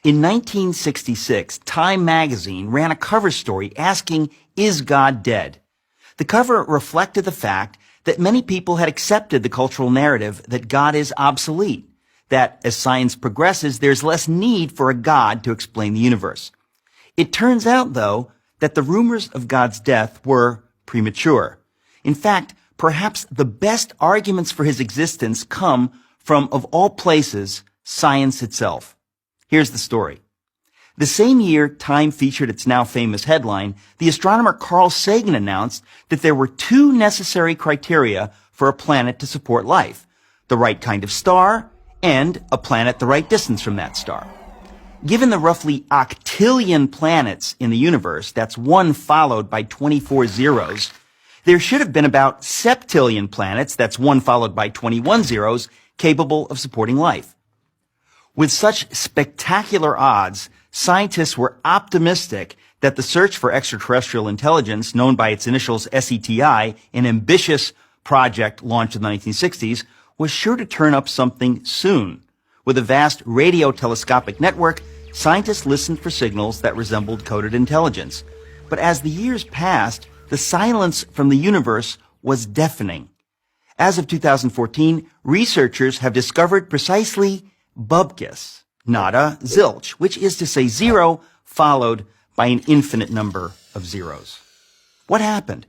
In 1966, Time magazine ran a cover story asking, "Is God dead?" The cover reflected the fact that many people had accepted the cultural narrative that God is obsolete, that as science progresses, there's less need for a God to explain the universe. It turns out, though, that the rumors of God's death were premature. In fact, perhaps the best arguments for his existence come from, of all places, science itself. Here's the story. The same year Time featured its now famous headline, the astronomer Carl Sagan announced that there were two necessary criteria for a planet to support life: the right kind of star and a planet the right distance from that star. Given the roughly octillion planets in the universe, that's one followed by 24 zeros, there should have been about septillion planets, that's one followed by 21 zeros, capable of supporting life. With such spectacular odds, scientists were optimistic that the search for extraterrestrial intelligence, known by its initials SETI, an ambitious project launched in the 1960s, was sure to turn up something soon. With a vast radio telescopic network, scientists listened for signals that resembled coded intelligence. But as the years passed, the silence from the universe was deafening. As of 2014, researchers have discovered precisely bupkis, nada, zilch, which is to say zero followed by an infinite number of zeros. What happened?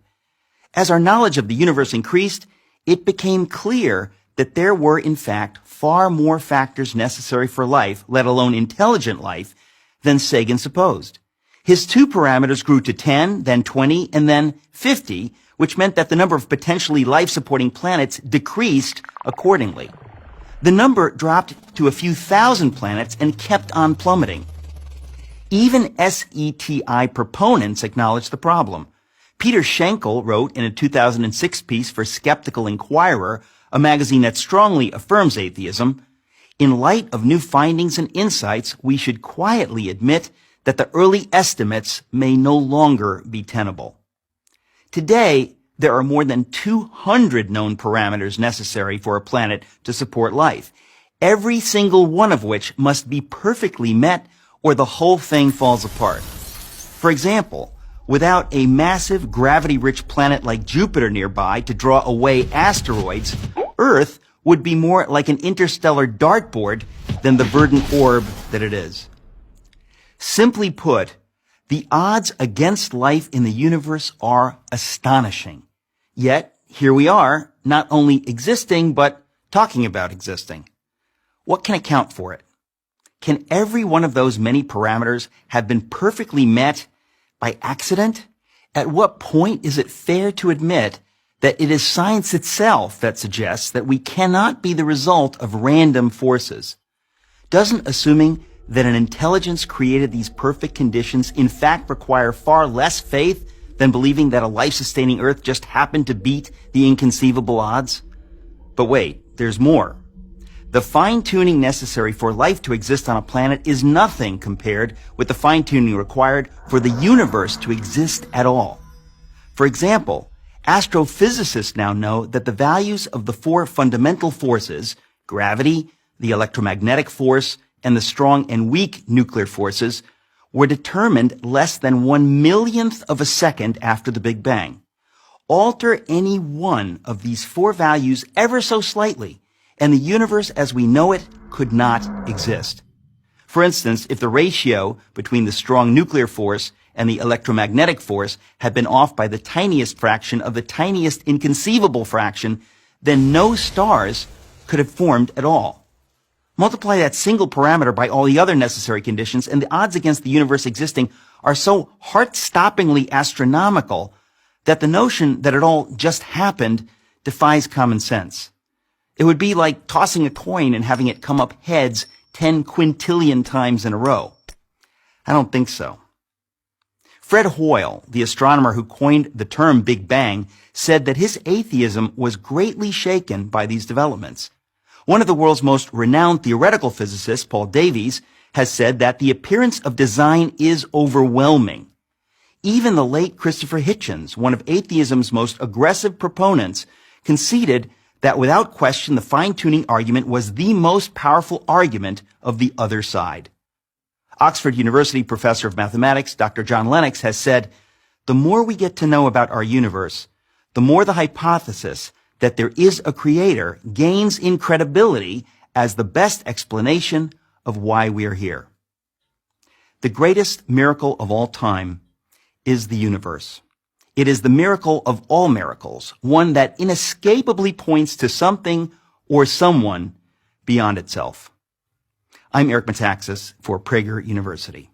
As our knowledge of the universe increased, it became clear that there were, in fact, far more factors necessary for life, let alone intelligent life, than Sagan supposed. His two parameters grew to 10, then 20, and then 50, which meant that the number of potentially life-supporting planets decreased accordingly. The number dropped to a few thousand planets and kept on plummeting. Even SETI proponents acknowledged the problem. Peter Schenkel wrote in a 2006 piece for Skeptical Inquirer, a magazine that strongly affirms atheism, "In light of new findings and insights, we should quietly admit that the early estimates may no longer be tenable." Today, there are more than 200 known parameters necessary for a planet to support life, every single one of which must be perfectly met or the whole thing falls apart. For example, without a massive gravity-rich planet like Jupiter nearby to draw away asteroids, Earth would be more like an interstellar dartboard than the verdant orb that it is. Simply put, the odds against life in the universe are astonishing. Yet, here we are, not only existing, but talking about existing. What can account for it? Can every one of those many parameters have been perfectly met by accident? At what point is it fair to admit that it is science itself that suggests that we cannot be the result of random forces? Doesn't assuming that an intelligence created these perfect conditions in fact require far less faith than believing that a life-sustaining Earth just happened to beat the inconceivable odds? But wait, there's more. The fine-tuning necessary for life to exist on a planet is nothing compared with the fine-tuning required for the universe to exist at all. For example, astrophysicists now know that the values of the four fundamental forces, gravity, the electromagnetic force, and the strong and weak nuclear forces, were determined less than 1/1,000,000th of a second after the Big Bang. Alter any one of these four values ever so slightly, and the universe as we know it could not exist. For instance, if the ratio between the strong nuclear force and the electromagnetic force had been off by the tiniest fraction of the tiniest inconceivable fraction, then no stars could have formed at all. Multiply that single parameter by all the other necessary conditions, and the odds against the universe existing are so heart-stoppingly astronomical that the notion that it all just happened defies common sense. It would be like tossing a coin and having it come up heads 10 quintillion times in a row. I don't think so. Fred Hoyle, the astronomer who coined the term Big Bang, said that his atheism was greatly shaken by these developments. One of the world's most renowned theoretical physicists, Paul Davies, has said that the appearance of design is overwhelming. Even the late Christopher Hitchens, one of atheism's most aggressive proponents, conceded that without question the fine-tuning argument was the most powerful argument of the other side. Oxford University professor of mathematics, Dr. John Lennox, has said, the more we get to know about our universe, the more the hypothesis that there is a creator gains in credibility as the best explanation of why we are here. The greatest miracle of all time is the universe. It is the miracle of all miracles, one that inescapably points to something or someone beyond itself. I'm Eric Metaxas for Prager University.